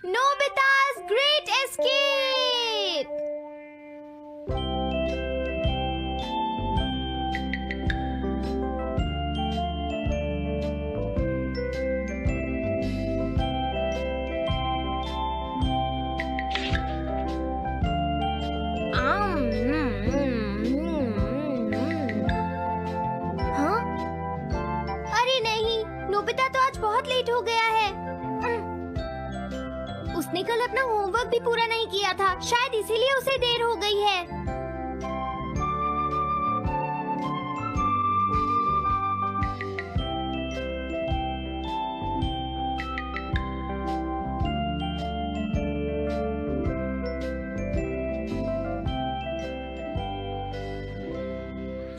Nobita's Great Escape! हाँ? अरे नहीं, नोबिता तो आज बहुत लेट हो गया है। उसने कल अपना होमवर्क भी पूरा नहीं किया था, शायद इसीलिए उसे देर हो गई है।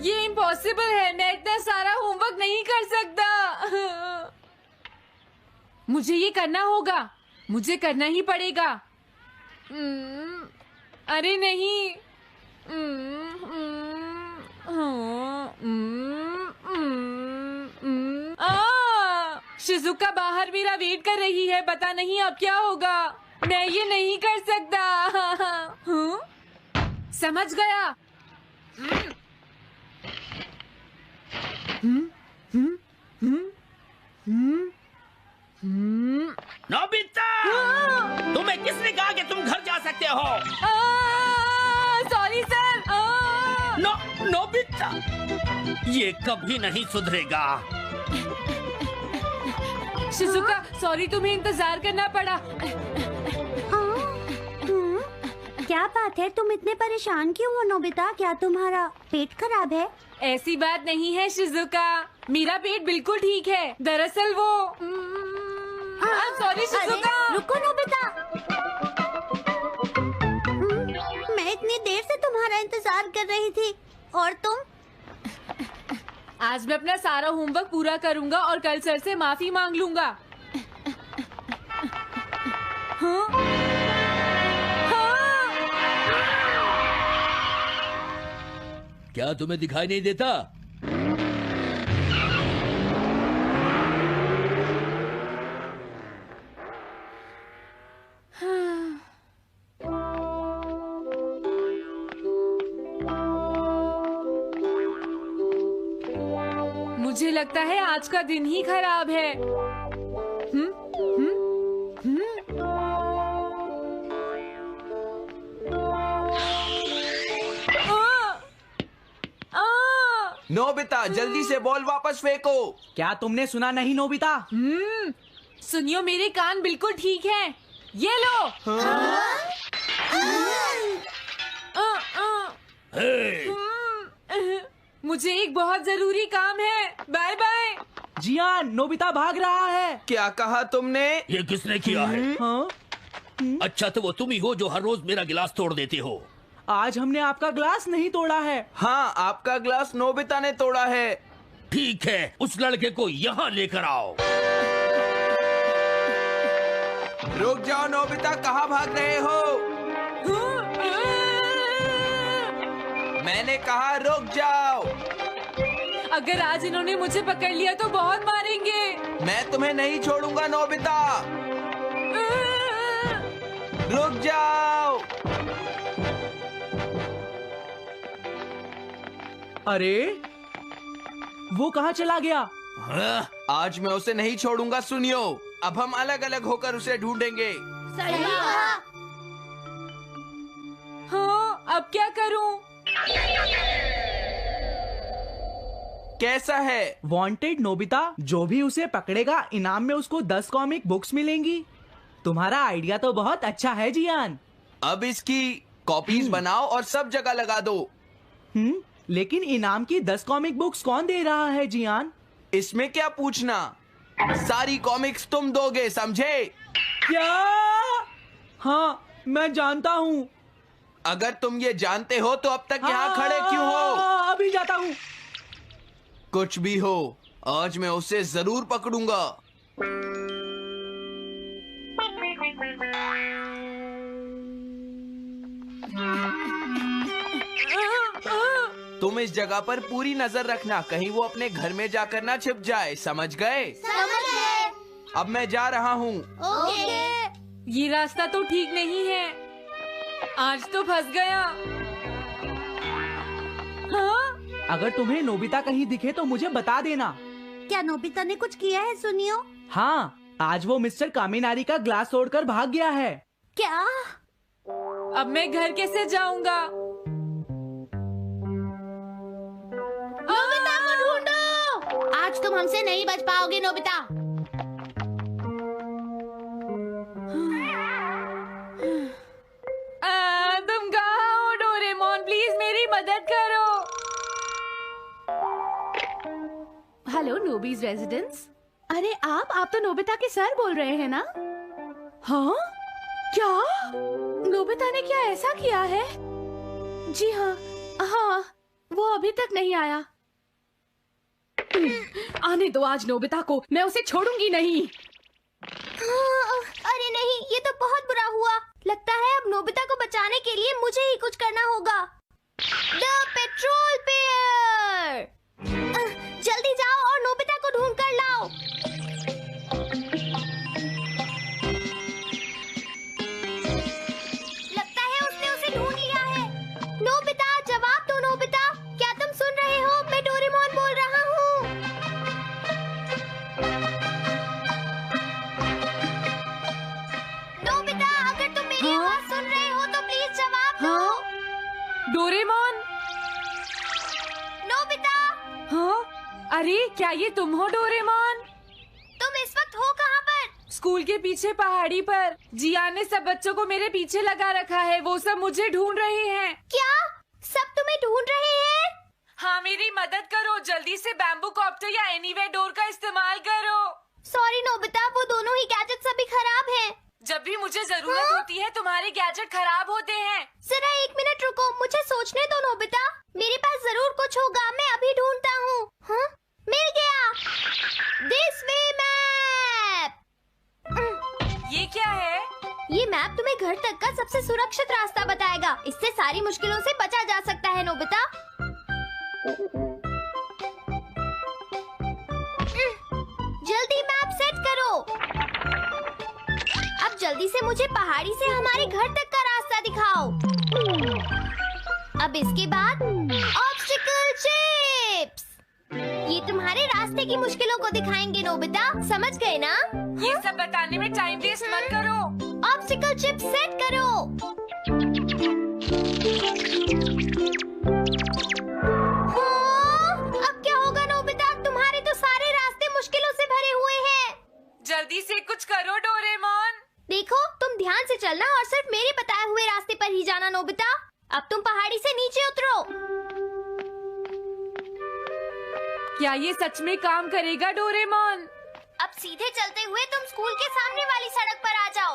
ये इम्पॉसिबल है, मैं इतना सारा होमवर्क नहीं कर सकता। मुझे ये करना होगा, मुझे करना ही पड़ेगा। अरे नहीं। शिजुका बाहर मेरा वेट कर रही है, पता नहीं अब क्या होगा। मैं ये नहीं कर सकता। समझ गया। नोबिता, तुम्हें किसने कहा कि तुम घर जा सकते हो? Sorry sir. नोबिता, ये कभी नहीं सुधरेगा। शिजुका, सॉरी तुम्हें इंतजार करना पड़ा। क्या बात है, तुम इतने परेशान क्यों हो नोबिता? क्या तुम्हारा पेट खराब है? ऐसी बात नहीं है शिजुका, मेरा पेट बिल्कुल ठीक है। दरअसल वो सॉरी शिजुका। रुको नोबिता, मैं इतनी देर से तुम्हारा इंतजार कर रही थी और तुम? आज मैं अपना सारा होमवर्क पूरा करूंगा और कल सर से माफी मांग लूंगा। हाँ? हाँ? क्या तुम्हें दिखाई नहीं देता? मुझे लगता है आज का दिन ही खराब है। नोबिता, जल्दी से बॉल वापस फेंको। क्या तुमने सुना नहीं नोबिता? सुनियो, मेरे कान बिल्कुल ठीक हैं। ये लो। मुझे एक बहुत जरूरी काम है। Bye bye. जियान, नोबिता भाग रहा है। क्या कहा तुमने? ये किसने किया है? हाँ? अच्छा, तो वो तुम ही हो जो हर रोज मेरा गिलास तोड़ देते हो। आज हमने आपका ग्लास नहीं तोड़ा है। हाँ, आपका ग्लास नोबिता ने तोड़ा है। ठीक है, उस लड़के को यहाँ लेकर आओ। रुक जाओ नोबिता, कहाँ भाग रहे हो? मैंने कहा रुक जाओ। अगर आज इन्होंने मुझे पकड़ लिया तो बहुत मारेंगे। मैं तुम्हें नहीं छोड़ूंगा नोबिता, रुक जाओ। अरे वो कहाँ चला गया? आज मैं उसे नहीं छोड़ूंगा। सुनियो, अब हम अलग अलग होकर उसे ढूंढेंगे। सही कहा। हाँ, अब क्या करूं? कैसा है? वांटेड नोबिता, जो भी उसे पकड़ेगा इनाम में उसको 10 कॉमिक बुक्स मिलेंगी। तुम्हारा आइडिया तो बहुत अच्छा है जियान। अब इसकी कॉपीज बनाओ और सब जगह लगा दो। लेकिन इनाम की 10 कॉमिक बुक्स कौन दे रहा है जियान? इसमें क्या पूछना, सारी कॉमिक्स तुम दोगे, समझे? क्या? हाँ, मैं जानता हूँ। अगर तुम ये जानते हो तो अब तक यहाँ खड़े क्यों हो? अभी जाता हूँ। कुछ भी हो, आज मैं उसे जरूर पकड़ूंगा। तुम इस जगह पर पूरी नजर रखना, कहीं वो अपने घर में जाकर ना छिप जाए, समझ गए? समझ गए। अब मैं जा रहा हूँ। ओके। ये रास्ता तो ठीक नहीं है। आज तो फंस गया। हाँ? अगर तुम्हें नोबिता कहीं दिखे तो मुझे बता देना। क्या नोबिता ने कुछ किया है सुनियो? हाँ, आज वो मिस्टर कामिनारी का ग्लास तोड़कर भाग गया है। क्या? अब मैं घर कैसे जाऊंगा? नोबिता को ढूंढो। आज तुम हमसे नहीं बच पाओगे नोबिता। तुम कहाँ हो डोरेमोन? प्लीज मेरी मदद करो। Hello Nobi's residence. अरे आप तो नोबिता के सर बोल रहे हैं ना? हाँ? क्या? नोबिता ने क्या ऐसा किया है? जी हाँ, वो अभी तक नहीं आया। आने दो आज नोबिता को, मैं उसे छोड़ूंगी नहीं। अरे नहीं, ये तो बहुत बुरा हुआ। लगता है अब नोबिता को बचाने के लिए मुझे ही कुछ करना होगा। द पेट्रोल पेयर, जल्दी जाओ और नोबिता को ढूंढ कर लाओ। लगता है उसने उसे ढूंढ लिया है। नोबिता, जवाब दो नोबिता। क्या तुम सुन रहे हो? मैं डोरेमोन बोल रहा हूँ। नोबिता, अगर तुम मेरी आवाज सुन रहे हो तो प्लीज जवाब दो। डोरेमोन? नोबिता, हाँ? अरे क्या ये तुम हो डोरेमोन? तुम इस वक्त हो कहाँ पर? स्कूल के पीछे पहाड़ी पर। जियान ने सब बच्चों को मेरे पीछे लगा रखा है। वो सब मुझे ढूंढ रहे हैं। क्या सब तुम्हें ढूंढ रहे हैं? हाँ, मेरी मदद करो। जल्दी से बैम्बू कॉप्टर या एनीवेयर डोर का इस्तेमाल करो। सॉरी नोबिता, वो दोनों ही गैजेट्स अभी खराब हैं। जब भी मुझे जरूरत होती है तुम्हारे गैजेट खराब होते हैं। जरा 1 मिनट रुको, मुझे सोचने दो नोबिता। मेरे पास जरूर कुछ होगा, मैं अभी ढूंढता हूँ। हाँ? मिल गया। This way map. ये क्या है? ये मैप तुम्हें घर तक का सबसे सुरक्षित रास्ता बताएगा। इससे सारी मुश्किलों से बचा जा सकता है नोबिता। जल्दी मैप सेट करो। अब जल्दी से मुझे पहाड़ी से हमारे घर तक का रास्ता दिखाओ। अब इसके बाद ऑब्स्टिकल चिप्स। ये तुम्हारे रास्ते की मुश्किलों को दिखाएंगे नोबिता, समझ गए ना? ये सब बताने में टाइम वेस्ट मत करो। ऑब्स्टिकल चिप्स सेट करो। हाँ, अब क्या होगा नोबिता? तुम्हारे तो सारे रास्ते मुश्किलों से भरे हुए हैं। जल्दी से कुछ करो डोरेमोन। देखो, तुम ध्यान से चलना और सिर्फ मेरे बताए हुए रास्ते पर ही जाना नोबिता। अब तुम पहाड़ी से नीचे उतरो। क्या ये सच में काम करेगा डोरेमोन? अब सीधे चलते हुए तुम स्कूल के सामने वाली सड़क पर आ जाओ।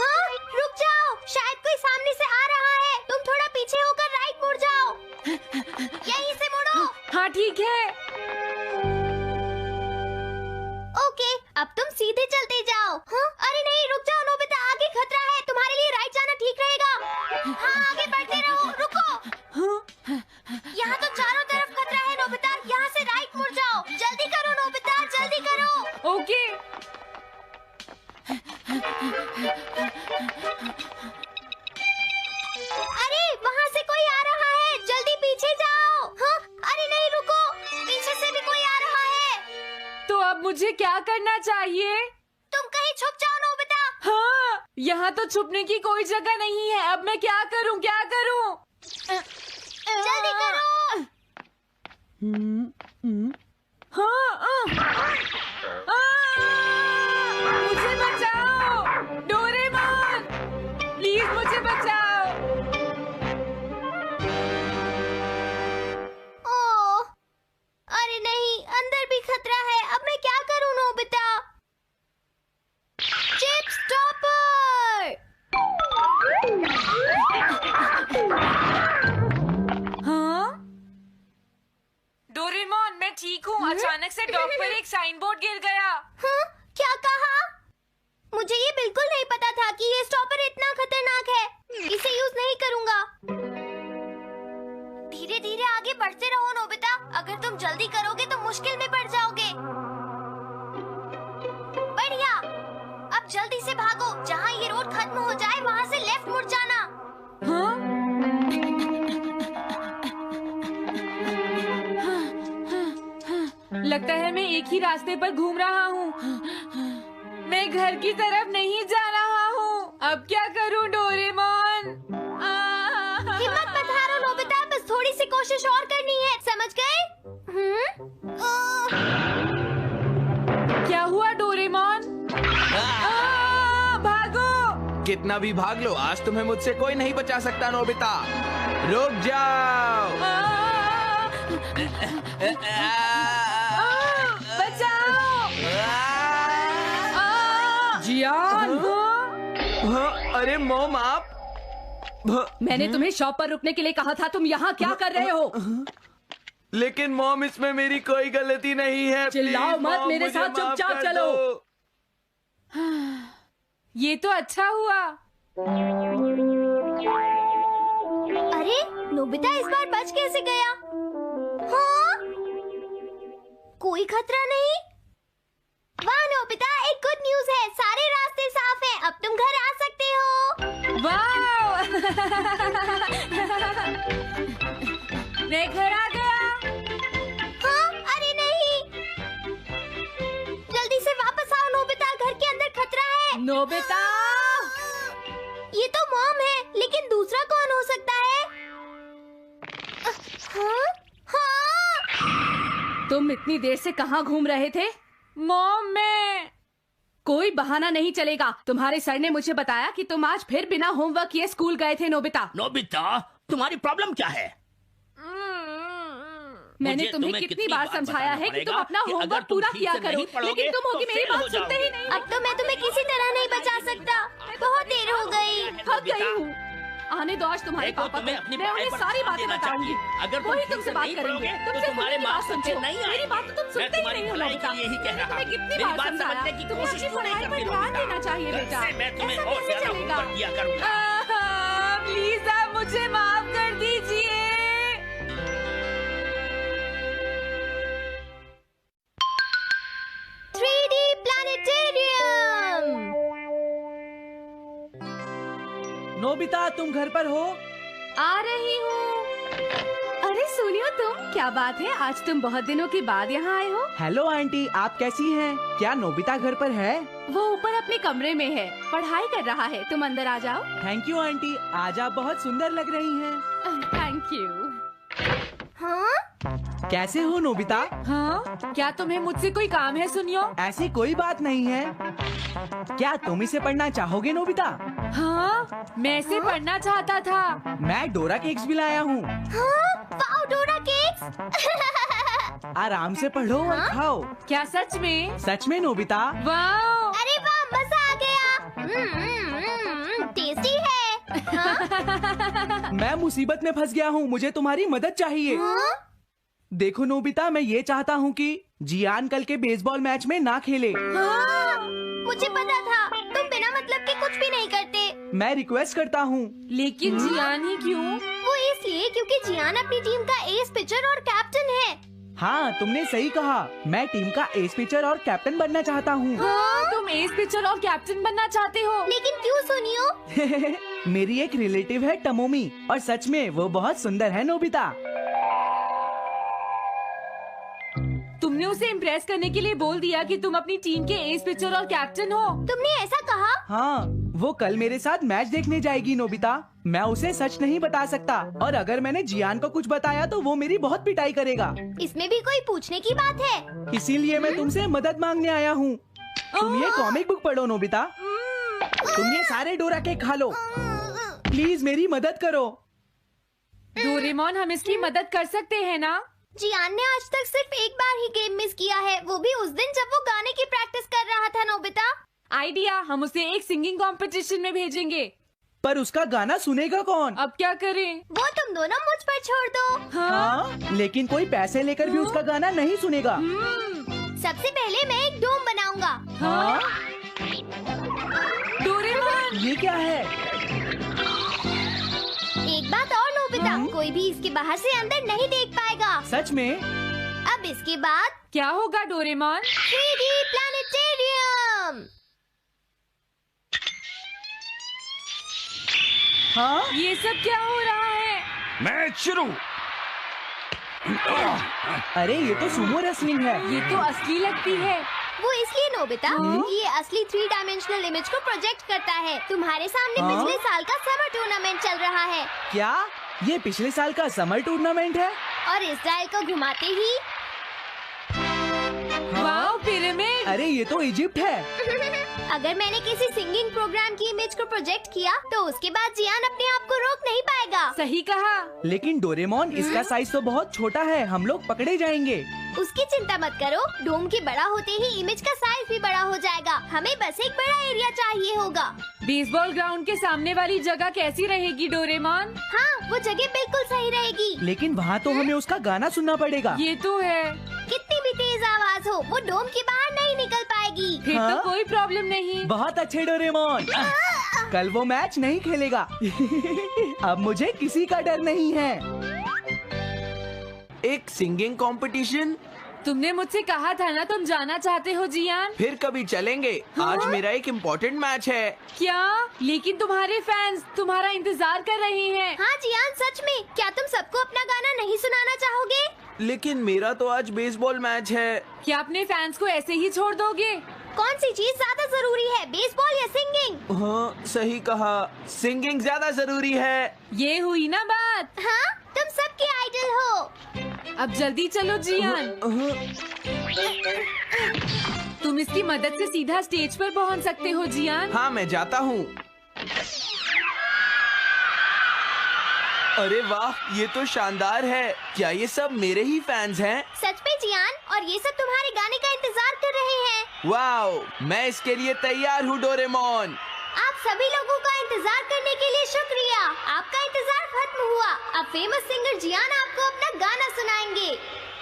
हाँ, रुक जाओ, शायद कोई सामने से आ रहा है। तुम थोड़ा पीछे होकर राइट मुड़ जाओ। यहीं से मुड़ो। हाँ ठीक है। ओके, अब तुम सीधे चलते जाओ। हाँ? अरे नहीं, रुक जाओ नोबिता, आगे खतरा है। तुम्हारे लिए राइट जाना ठीक रहेगा। हाँ, आगे बढ़ते रहो। रुको, यहाँ तो चारों तरफ खतरा है नोबिता। यहाँ से राइट मुड़ जाओ। जल्दी करो नोबिता, जल्दी करो। ओके। अरे वहाँ से कोई आ रहा है, जल्दी पीछे जाओ। हाँ? अरे नहीं, रुको, पीछे से भी कोई आ रहा है। तो अब मुझे क्या करना चाहिए? तुम कहीं छुप जाओ नोबिता। हाँ, यहाँ तो छुपने की कोई जगह नहीं है। अब मैं क्या करूँ, क्या करूँ? जल्दी करो। हाँ, मुझे बचाओ डोरेमोन, प्लीज मुझे बचाओ। ओह, अरे नहीं, अंदर भी खतरा है। अब मैं क्या करूं नोबिता? Chip stopper. हाँ? डोरेमोन, मैं ठीक हूँ। अचानक से डॉक पर एक साइन बोर्ड गिर गया। हाँ? क्या कहा? मुझे ये बिल्कुल नहीं पता था कि ये बढ़ते रहो नोबिता। अगर तुम जल्दी करोगे तो मुश्किल में पड़ जाओगे। बढ़िया, अब जल्दी से भागो। जहाँ ये रोड खत्म हो जाए वहाँ से लेफ्ट मुड़ जाना। हाँ? लगता है मैं एक ही रास्ते पर घूम रहा हूँ। मैं घर की तरफ नहीं जा रहा हूँ। अब क्या करूँ डोरेमोन? हिम्मत मत हारो नोबिता, बस थोड़ी सी कोशिश और करनी है, समझ गए? क्या हुआ डोरेमोन? भागो! कितना भी भाग लो, आज तुम्हें मुझसे कोई नहीं बचा सकता नोबिता। रुक जाओ। बचाओ! जियान! अरे मॉम, आप मैंने तुम्हें शॉप पर रुकने के लिए कहा था, तुम यहाँ क्या कर रहे हो? लेकिन मॉम, इसमें मेरी कोई गलती नहीं है। चिल्लाओ प्लीज, मत, मॉम, मेरे मुझे साथ माफ चुपचाप कर चलो। दो। ये तो अच्छा हुआ। अरे नोबिता इस बार बच कैसे गया? हाँ? कोई खतरा नहीं? वाह नोबिता, एक गुड न्यूज है, सारे रास्ते साफ हैं, अब तुम घर आ सकते हो। वाह! मैं घर आ गया। हाँ? अरे नहीं, जल्दी से वापस आओ नोबिता, घर के अंदर खतरा है। नोबिता! ये तो मॉम है, लेकिन दूसरा कौन हो सकता है? हाँ? हाँ? तुम इतनी देर से कहाँ घूम रहे थे? मॉम, मैं कोई बहाना नहीं चलेगा। तुम्हारे सर ने मुझे बताया कि तुम आज फिर बिना होमवर्क किए स्कूल गए थे नोबिता। नोबिता, तुम्हारी प्रॉब्लम क्या है? मैंने मुझे तुम्हें कितनी बार समझाया है कि तुम अपना कि अगर होमवर्क तुम पूरा ठीक किया से करो, नहीं पढ़ोगे, लेकिन तुम होगी तो मेरी फेल हो बात सुनते ही जाओगे। नहीं। अब तो मैं तुम्हें किसी तरह नहीं बचा सकता, बहुत देर हो गई। थक गई हूँ। आने दो आज तुम्हारे देखो, पापा तुम्हें को। अपनी मैं पढ़ाई उन्हें पर सारी ध्यान बातें देना बताऊंगी। चाहिए। अगर तुम वही ठीक तुमसे से बात नहीं करेंगे। पढ़ोगे, तो तुमसे तुम्हारे सुनने की मार्क्स बात अच्छे सुनते हो। नहीं मेरी बात तो तुम मैं सुनते ही तुम्हारी नहीं हो भलाई नोबिता। के लिए ही कह मैंने रहा तुम्हें हूँ। कितनी मेरी बार बात समझाया समझने की तुम्हें कोशिश अपनी तो नहीं पढ़ाई पर करती ध्यान नोबिता। देना चाहिए कल बेटा। से मैं तुम्हें ऐसा और कैसे ज्यादा चलेगा? होमवर्क किया करूंगा। प्लीज आप मुझे माफ कर दीजिए। 3D planetarium. नोबिता, तुम घर पर हो? आ रही हूँ। अरे सुनियो तुम, क्या बात है, आज तुम बहुत दिनों के बाद यहाँ आए हो। हेलो आंटी, आप कैसी हैं? क्या नोबिता घर पर है? वो ऊपर अपने कमरे में है, पढ़ाई कर रहा है। तुम अंदर आ जाओ। थैंक यू आंटी, आज आप बहुत सुंदर लग रही हैं। Thank you. हाँ? कैसे हो नोबिता? हाँ? क्या तुम्हें मुझसे कोई काम है सुनियो? ऐसी कोई बात नहीं है। क्या तुम इसे पढ़ना चाहोगे नोबिता? हाँ? मैं इसे पढ़ना चाहता था। मैं डोरा केक्स भी लाया हूँ। हाँ? वाओ, डोरा केक्स। आराम से पढ़ो और खाओ। क्या सच में? सच में नोबिता? वाह! अरे वाह, मजा आ गया। टेस्टी है। हाँ? मैं मुसीबत में फंस गया हूँ, मुझे तुम्हारी मदद चाहिए। हाँ? देखो नोबिता, मैं ये चाहता हूँ कि जियान कल के बेसबॉल मैच में ना खेले। हाँ? मुझे पता था, तुम बिना मतलब के कुछ भी नहीं करते। मैं रिक्वेस्ट करता हूँ। लेकिन जियान ही क्यों? वो इसलिए क्योंकि जियान अपनी टीम का एस पिचर और कैप्टन है। हाँ, तुमने सही कहा। मैं टीम का एस पिचर और कैप्टन बनना चाहता हूँ। हाँ? तुम एस पिचर और कैप्टन बनना चाहते हो? लेकिन क्यों सुनियो? मेरी एक रिलेटिव है टमोमी, और सच में वो बहुत सुंदर है नोबिता। तुमने उसे इम्प्रेस करने के लिए बोल दिया कि तुम अपनी टीम के एस पिचर और कैप्टन हो। तुमने ऐसा कहा? हाँ, वो कल मेरे साथ मैच देखने जाएगी नोबिता। मैं उसे सच नहीं बता सकता, और अगर मैंने जियान को कुछ बताया तो वो मेरी बहुत पिटाई करेगा। इसमें भी कोई पूछने की बात है? इसीलिए मैं तुमसे मदद मांगने आया हूँ। तुम ये कॉमिक बुक पढ़ो नोबिता। तुम ये सारे डोरा केक खा लो। प्लीज मेरी मदद करो। डोरेमोन, हम इसकी मदद कर सकते हैं ना? जियान ने आज तक सिर्फ एक बार ही गेम मिस किया है, वो भी उस दिन जब वो गाने की प्रैक्टिस कर रहा था नोबिता। आइडिया, हम उसे एक सिंगिंग कंपटीशन में भेजेंगे। पर उसका गाना सुनेगा कौन? अब क्या करें? वो तुम दोनों मुझ पर छोड़ दो। हाँ, लेकिन कोई पैसे लेकर भी उसका गाना नहीं सुनेगा। सबसे पहले मैं एक डोम बनाऊंगा। हाँ? डोरेमोन! ये क्या है? एक बात और नोबिता, नोबिता, कोई भी इसके बाहर से अंदर नहीं देख पाएगा। सच में? अब इसके बाद क्या होगा डोरेमोन? 3D planetarium. हाँ? ये सब क्या हो रहा है? मैच शुरू। अरे ये तो सुमो रेसलिंग है। ये तो असली लगती है। वो इसलिए नोबिता, ये असली 3 डायमेंशनल इमेज को प्रोजेक्ट करता है। तुम्हारे सामने हाँ? पिछले साल का समर टूर्नामेंट चल रहा है क्या ये पिछले साल का समर टूर्नामेंट है? और इस डायल को घुमाते ही वाओ, पिरामिड। अरे ये तो इजिप्ट है। अगर मैंने किसी सिंगिंग प्रोग्राम की इमेज को प्रोजेक्ट किया तो उसके बाद जियान अपने आप को रोक नहीं पाएगा। सही कहा। लेकिन डोरेमोन, इसका साइज तो बहुत छोटा है, हम लोग पकड़े जाएंगे। उसकी चिंता मत करो, डोम के बड़ा होते ही इमेज का साइज भी बड़ा हो जाएगा। हमें बस एक बड़ा एरिया चाहिए होगा। बेसबॉल ग्राउंड के सामने वाली जगह कैसी रहेगी डोरेमोन? हाँ, वो जगह बिल्कुल सही रहेगी। लेकिन वहाँ तो हमें उसका गाना सुनना पड़ेगा। ये तो है। कितनी भी तेज आवाज हो, वो डोम के बाहर नहीं निकल पाएगी। फिर हाँ? तो कोई प्रॉब्लम नहीं। बहुत अच्छे डोरेमोन। कल वो मैच नहीं खेलेगा। अब मुझे किसी का डर नहीं है। एक सिंगिंग कंपटीशन? तुमने मुझसे कहा था ना तुम जाना चाहते हो जियान। फिर कभी चलेंगे। आज मेरा एक इम्पोर्टेंट मैच है। क्या? लेकिन तुम्हारे फैंस तुम्हारा इंतजार कर रहे हैं। हाँ जियान, सच में। क्या तुम सबको अपना गाना नहीं सुनाना चाहोगे? लेकिन मेरा तो आज बेसबॉल मैच है। क्या अपने फैंस को ऐसे ही छोड़ दोगे? कौन सी चीज ज्यादा जरूरी है, बेसबॉल या सिंगिंग? हाँ, सही कहा। सिंगिंग ज्यादा जरूरी है। ये हुई ना बात। हाँ, तुम सबके आइडल हो। अब जल्दी चलो जियान। तुम इसकी मदद से सीधा स्टेज पर पहुंच सकते हो जियान। हाँ, मैं जाता हूँ। अरे वाह, ये तो शानदार है। क्या ये सब मेरे ही फैंस हैं? सच में जियान, और ये सब तुम्हारे गाने का इंतजार कर रहे हैं। वाओ, मैं इसके लिए तैयार हूँ डोरेमोन। आप सभी लोगों का इंतजार करने के लिए शुक्रिया। आपका इंतजार खत्म हुआ। अब फेमस सिंगर जियान आपको अपना गाना सुनाएंगे।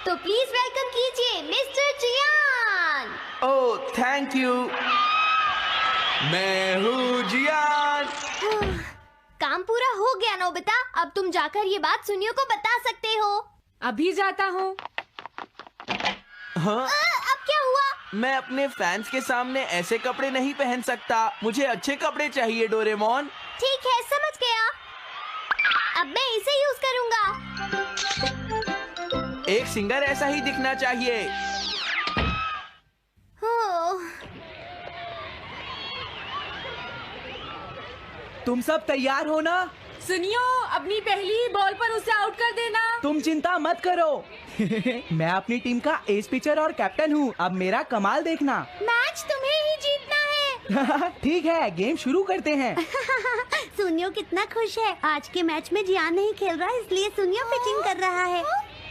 तो प्लीज वेलकम कीजिए mister Jian. Oh, thank you. मैं हूँ जियान। काम पूरा हो गया नोबिता। अब तुम जाकर ये बात सुनियो को बता सकते हो। अभी जाता हूँ। हाँ, अब क्या हुआ? मैं अपने फैंस के सामने ऐसे कपड़े नहीं पहन सकता। मुझे अच्छे कपड़े चाहिए डोरेमोन। ठीक है, समझ गया। अब मैं इसे यूज करूंगा। एक सिंगर ऐसा ही दिखना चाहिए। तुम सब तैयार हो ना? सुनियो, अपनी पहली ही बॉल पर उसे आउट कर देना। तुम चिंता मत करो। मैं अपनी टीम का एस पिचर और कैप्टन हूँ। अब मेरा कमाल देखना। मैच तुम्हें ही जीतना है। ठीक है, गेम शुरू करते हैं। सुनियो कितना खुश है। आज के मैच में जियान नहीं खेल रहा, इसलिए सुनियो पिचिंग कर रहा है।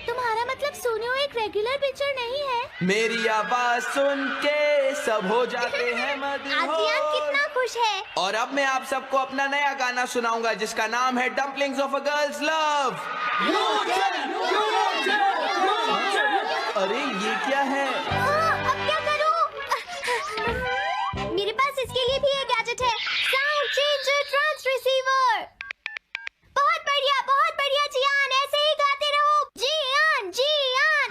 तुम्हारा मतलब सुनियो एक रेगुलर पिचर नहीं है? मेरी आवाज सुन के सब हो जाते हैं आज जियान कितना खुश है। और अब मैं आप सबको अपना नया गाना सुनाऊंगा जिसका नाम है dumplings of a girls love. अरे ये क्या है? अब क्या करूं? मेरे पास इसके लिए भी एक गैजेट है, साउंड चेंजर ट्रांस रिसीवर। बहुत बढ़िया जियान, ऐसे ही गाते रहो। जियान जियान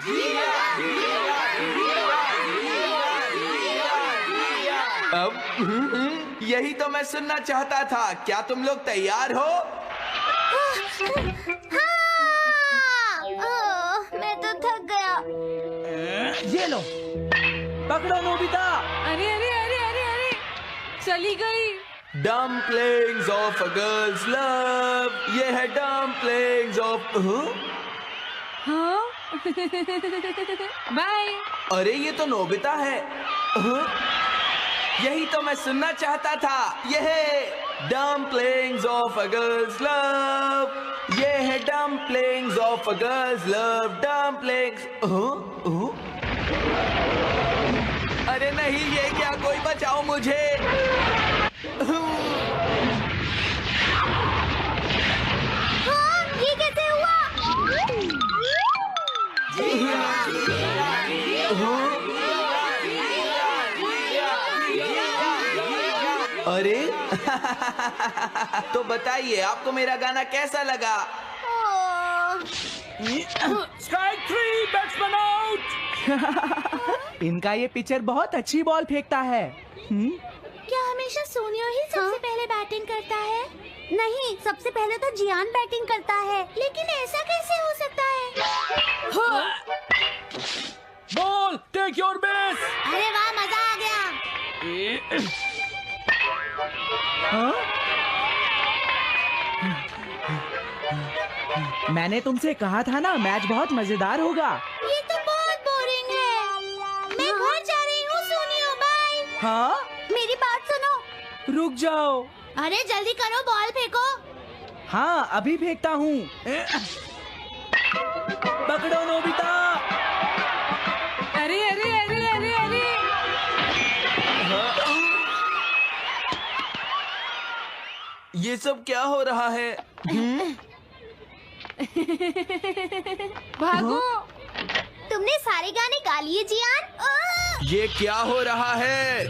अब यही तो मैं सुनना चाहता था। क्या तुम लोग तैयार हो? हाँ, मैं तो थक गया। ये लो, पकड़ो नोबिता। अरे अरे अरे अरे अरे, चली गई। Dumplings of a girls love. ये है डम्पलिंग्स ऑफ। हाँ? बाय। अरे ये तो नोबिता है। यही तो मैं सुनना चाहता था। ये है dumplings of a girls love. ये है dumplings of a girls love. Dumplings. अरे नहीं, ये क्या? कोई बचाओ मुझे। हाँ, ये कैसे हुआ? अरे तो बताइए, आपको मेरा गाना कैसा लगा? Strike 3, batsman out. इनका ये पिचर बहुत अच्छी बॉल फेंकता है। क्या हमेशा सोनियो ही सबसे पहले बैटिंग करता है? नहीं, सबसे पहले तो जियान बैटिंग करता है। लेकिन ऐसा कैसे हो सकता है? Ball, take your base. अरे वाह, मजा आ गया। मैंने तुमसे कहा था ना, मैच बहुत मजेदार होगा। ये तो बहुत बोरिंग है। मैं घर जा रही हूँ सोनियो, बाय। हाँ, मेरी बात सुनो। रुक जाओ। अरे जल्दी करो, बॉल फेंको। हाँ, अभी फेंकता हूँ। पकड़ो नोबिता। अरे अरे अरे अरे अरे ये सब क्या हो रहा है? भागो। तुमने सारे गाने गा लिए जियान? ये क्या हो रहा है?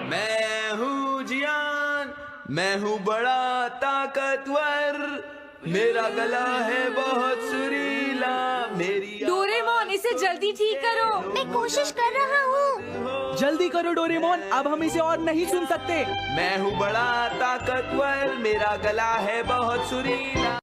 मैं हूँ जियान, मैं हूँ बड़ा ताकतवर, मेरा गला है बहुत सुरीला, मेरी डोरेमोन, इसे जल्दी ठीक करो। मैं कोशिश कर रहा हूँ। जल्दी करो डोरेमोन, अब हम इसे और नहीं सुन सकते। मैं हूँ बड़ा ताकतवर, मेरा गला है बहुत सुरीला।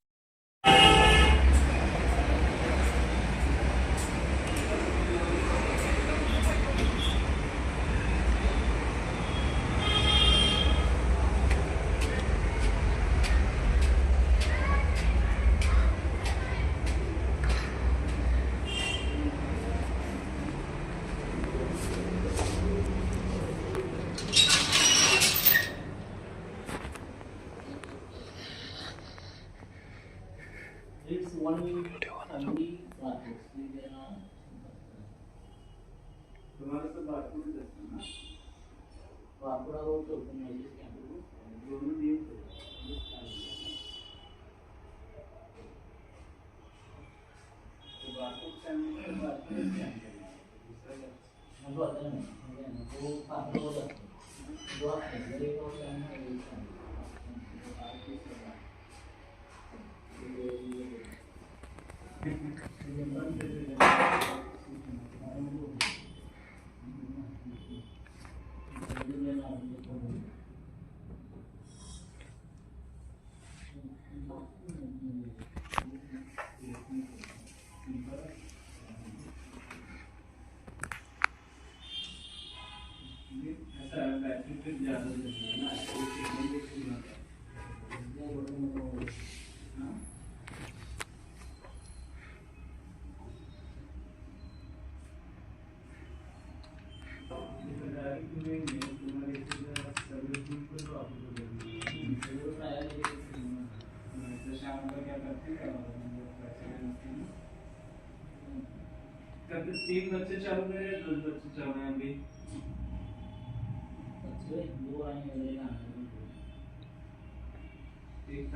तीन बच्चे चल रहे हैं, 2 बच्चे चल रहे हैं अभी। एक